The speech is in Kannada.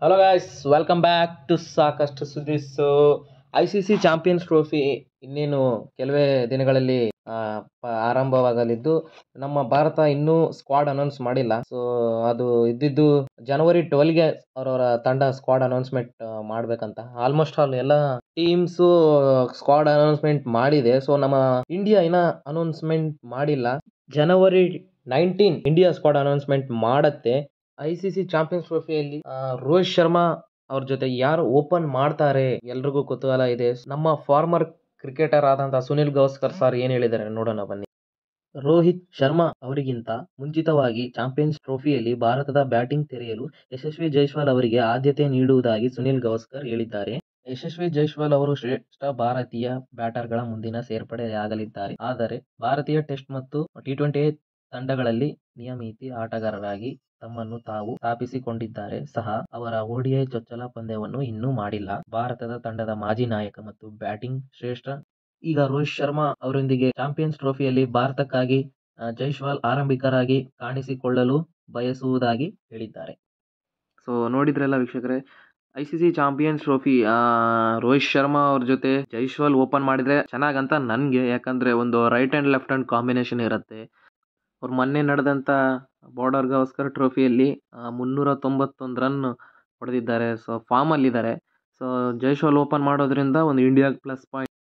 Hello guys, welcome back to ಸಾಕಷ್ಟು ಸುದ್ದಿ. ICC ಚಾಂಪಿಯನ್ಸ್ ಟ್ರೋಫಿ ಇನ್ನೇನು ಕೆಲವೇ ದಿನಗಳಲ್ಲಿ ಆರಂಭವಾಗಲಿದ್ದು, ನಮ್ಮ ಭಾರತ ಇನ್ನೂ ಸ್ಕ್ವಾಡ್ ಅನೌನ್ಸ್ ಮಾಡಿಲ್ಲ. ಸೊ ಅದು ಇದ್ದಿದ್ದು ಜನವರಿ 12ಗೆ ಅವರವರ ತಂಡ ಸ್ಕ್ವಾಡ್ ಅನೌನ್ಸ್ಮೆಂಟ್ ಮಾಡ್ಬೇಕಂತ. ಆಲ್ಮೋಸ್ಟ್ ಆಲ್ ಎಲ್ಲ ಟೀಮ್ಸು ಸ್ಕ್ವಾಡ್ ಅನೌನ್ಸ್ಮೆಂಟ್ ಮಾಡಿದೆ. ಸೊ ನಮ್ಮ ಇಂಡಿಯಾ ಇನ್ನ ಅನೌನ್ಸ್ಮೆಂಟ್ ಮಾಡಿಲ್ಲ. ಜನವರಿ 19 ಇಂಡಿಯಾ ಸ್ಕ್ವಾಡ್ ಅನೌನ್ಸ್ಮೆಂಟ್ ಮಾಡತ್ತೆ. ICC ಚಾಂಪಿಯನ್ಸ್ ಟ್ರೋಫಿಯಲ್ಲಿ ರೋಹಿತ್ ಶರ್ಮಾ ಅವ್ರ ಜೊತೆ ಯಾರು ಓಪನ್ ಮಾಡ್ತಾರೆ ಎಲ್ರಿಗೂ ಕುತೂಹಲ ಇದೆ. ನಮ್ಮ ಫಾರ್ಮರ್ ಕ್ರಿಕೆಟರ್ ಆದಂತಹ ಸುನಿಲ್ ಗವಾಸ್ಕರ್ ಸರ್ ಏನ್ ಹೇಳಿದ್ದಾರೆ ನೋಡೋಣ ಬನ್ನಿ. ರೋಹಿತ್ ಶರ್ಮಾ ಅವರಿಗಿಂತ ಮುಂಚಿತವಾಗಿ ಚಾಂಪಿಯನ್ಸ್ ಟ್ರೋಫಿಯಲ್ಲಿ ಭಾರತದ ಬ್ಯಾಟಿಂಗ್ ತೆರೆಯಲು ಯಶಸ್ವಿ ಜೈಸ್ವಾಲ್ ಅವರಿಗೆ ಆದ್ಯತೆ ನೀಡುವುದಾಗಿ ಸುನಿಲ್ ಗವಾಸ್ಕರ್ ಹೇಳಿದ್ದಾರೆ. ಯಶಸ್ವಿ ಜೈಸ್ವಾಲ್ ಅವರು ಶ್ರೇಷ್ಠ ಭಾರತೀಯ ಬ್ಯಾಟರ್ಗಳ ಮುಂದಿನ ಸೇರ್ಪಡೆಯಾಗಲಿದ್ದಾರೆ. ಆದರೆ ಭಾರತೀಯ ಟೆಸ್ಟ್ ಮತ್ತು T20 ತಂಡಗಳಲ್ಲಿ ನಿಯಮಿತ ಆಟಗಾರರಾಗಿ ತಮ್ಮನ್ನು ತಾವು ಸ್ಥಾಪಿಸಿಕೊಂಡಿದ್ದಾರೆ ಸಹ ಅವರ ODI ಚೊಚ್ಚಲ ಪಂದ್ಯವನ್ನು ಇನ್ನೂ ಮಾಡಿಲ್ಲ. ಭಾರತದ ತಂಡದ ಮಾಜಿ ನಾಯಕ ಮತ್ತು ಬ್ಯಾಟಿಂಗ್ ಶ್ರೇಷ್ಠ ಈಗ ರೋಹಿತ್ ಶರ್ಮಾ ಅವರೊಂದಿಗೆ ಚಾಂಪಿಯನ್ಸ್ ಟ್ರೋಫಿಯಲ್ಲಿ ಭಾರತಕ್ಕಾಗಿ ಜೈಸ್ವಾಲ್ ಆರಂಭಿಕರಾಗಿ ಕಾಣಿಸಿಕೊಳ್ಳಲು ಬಯಸುವುದಾಗಿ ಹೇಳಿದ್ದಾರೆ. ಸೊ ನೋಡಿದ್ರಲ್ಲ ವೀಕ್ಷಕರೇ, ICC champions trophy Rohit Sharma ಅವ್ರ ಜೊತೆ ಜೈಸ್ವಾಲ್ ಓಪನ್ ಮಾಡಿದ್ರೆ ಚೆನ್ನಾಗಂತ ನನಗೆ. ಯಾಕಂದ್ರೆ ಒಂದು right hand left hand combination ಇರುತ್ತೆ. ಅವ್ರು ಮೊನ್ನೆ ನಡೆದಂಥ ಬಾರ್ಡರ್ ಗವಾಸ್ಕರ್ ಟ್ರೋಫಿಯಲ್ಲಿ 391 ರನ್ ಹೊಡೆದಿದ್ದಾರೆ. ಸೊ ಫಾರ್ಮಲ್ಲಿದ್ದಾರೆ. ಸೊ ಜೈಸ್ವಾಲ್ ಓಪನ್ ಮಾಡೋದ್ರಿಂದ ಒಂದು ಇಂಡಿಯಾಗೆ ಪ್ಲಸ್ ಪಾಯಿಂಟ್.